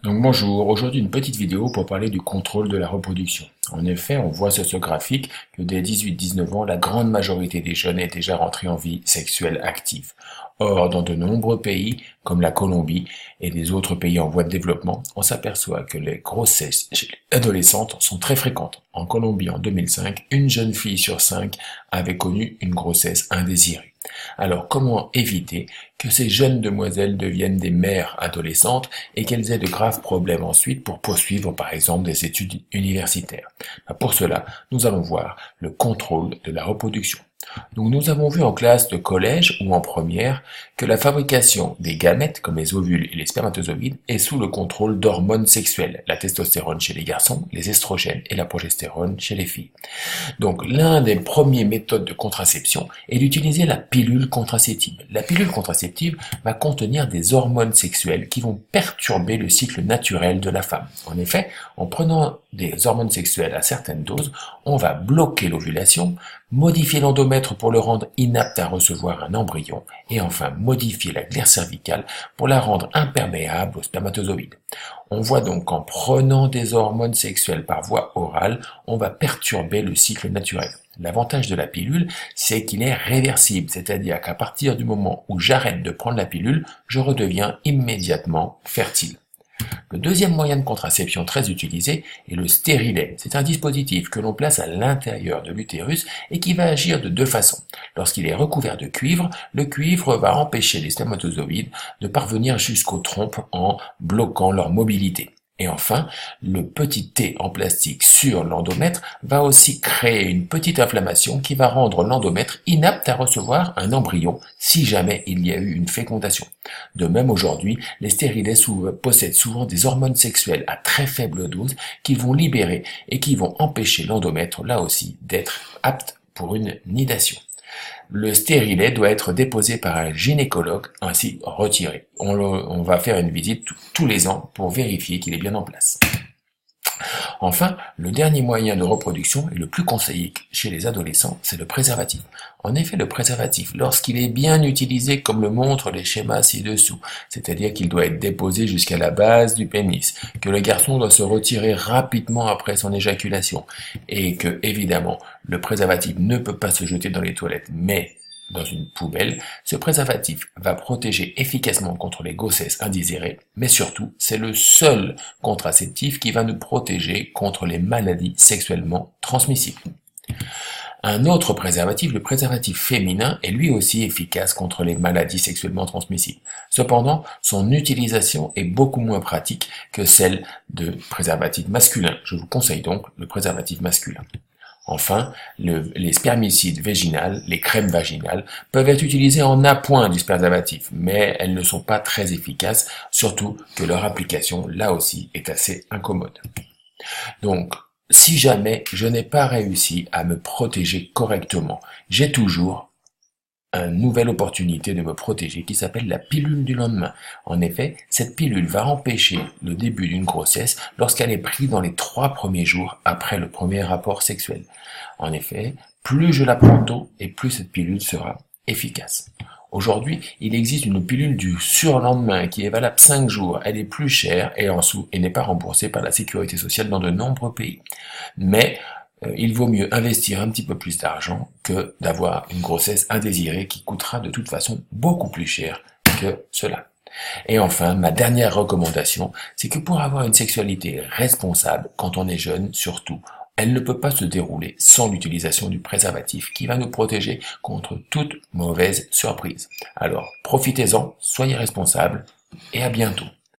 Donc bonjour, aujourd'hui une petite vidéo pour parler du contrôle de la reproduction. En effet, on voit sur ce graphique que dès 18-19 ans, la grande majorité des jeunes est déjà rentrée en vie sexuelle active. Or, dans de nombreux pays, comme la Colombie et les autres pays en voie de développement, on s'aperçoit que les grossesses chez les adolescentes sont très fréquentes. En Colombie, en 2005, une jeune fille sur 5 avait connu une grossesse indésirée. Alors, comment éviter que ces jeunes demoiselles deviennent des mères adolescentes et qu'elles aient de graves problèmes ensuite pour poursuivre, par exemple, des études universitaires? Pour cela, nous allons voir le contrôle de la reproduction. Donc nous avons vu en classe de collège ou en première que la fabrication des gamètes comme les ovules et les spermatozoïdes est sous le contrôle d'hormones sexuelles, la testostérone chez les garçons, les estrogènes et la progestérone chez les filles. Donc l'un des premiers méthodes de contraception est d'utiliser la pilule contraceptive. La pilule contraceptive va contenir des hormones sexuelles qui vont perturber le cycle naturel de la femme. En effet, en prenant des hormones sexuelles à certaines doses, on va bloquer l'ovulation, modifier l'endomètre pour le rendre inapte à recevoir un embryon, et enfin modifier la glaire cervicale pour la rendre imperméable aux spermatozoïdes. On voit donc qu'en prenant des hormones sexuelles par voie orale, on va perturber le cycle naturel. L'avantage de la pilule, c'est qu'il est réversible, c'est-à-dire qu'à partir du moment où j'arrête de prendre la pilule, je redeviens immédiatement fertile. Le deuxième moyen de contraception très utilisé est le stérilet. C'est un dispositif que l'on place à l'intérieur de l'utérus et qui va agir de deux façons. Lorsqu'il est recouvert de cuivre, le cuivre va empêcher les spermatozoïdes de parvenir jusqu'aux trompes en bloquant leur mobilité. Et enfin, le petit T en plastique sur l'endomètre va aussi créer une petite inflammation qui va rendre l'endomètre inapte à recevoir un embryon si jamais il y a eu une fécondation. De même aujourd'hui, les stérilets possèdent souvent des hormones sexuelles à très faible dose qui vont libérer et qui vont empêcher l'endomètre là aussi d'être apte pour une nidation. Le stérilet doit être déposé par un gynécologue, ainsi retiré. On va faire une visite tous les ans pour vérifier qu'il est bien en place. Enfin, le dernier moyen de reproduction et le plus conseillé chez les adolescents, c'est le préservatif. En effet, le préservatif, lorsqu'il est bien utilisé comme le montrent les schémas ci-dessous, c'est-à-dire qu'il doit être déposé jusqu'à la base du pénis, que le garçon doit se retirer rapidement après son éjaculation, et que, évidemment, le préservatif ne peut pas se jeter dans les toilettes, mais dans une poubelle, ce préservatif va protéger efficacement contre les grossesses indésirées, mais surtout, c'est le seul contraceptif qui va nous protéger contre les maladies sexuellement transmissibles. Un autre préservatif, le préservatif féminin, est lui aussi efficace contre les maladies sexuellement transmissibles. Cependant, son utilisation est beaucoup moins pratique que celle de préservatifs masculins. Je vous conseille donc le préservatif masculin. Enfin, les spermicides vaginales, les crèmes vaginales, peuvent être utilisées en appoint du préservatif, mais elles ne sont pas très efficaces, surtout que leur application, là aussi, est assez incommode. Donc, si jamais je n'ai pas réussi à me protéger correctement, j'ai toujours une nouvelle opportunité de me protéger qui s'appelle la pilule du lendemain. En effet, cette pilule va empêcher le début d'une grossesse lorsqu'elle est prise dans les 3 premiers jours après le premier rapport sexuel. En effet, plus je la prends tôt et plus cette pilule sera efficace. Aujourd'hui, il existe une pilule du surlendemain qui est valable 5 jours. Elle est plus chère et en dessous et n'est pas remboursée par la sécurité sociale dans de nombreux pays. Mais il vaut mieux investir un petit peu plus d'argent que d'avoir une grossesse indésirée qui coûtera de toute façon beaucoup plus cher que cela. Et enfin, ma dernière recommandation, c'est que pour avoir une sexualité responsable quand on est jeune, surtout, elle ne peut pas se dérouler sans l'utilisation du préservatif qui va nous protéger contre toute mauvaise surprise. Alors, profitez-en, soyez responsables et à bientôt.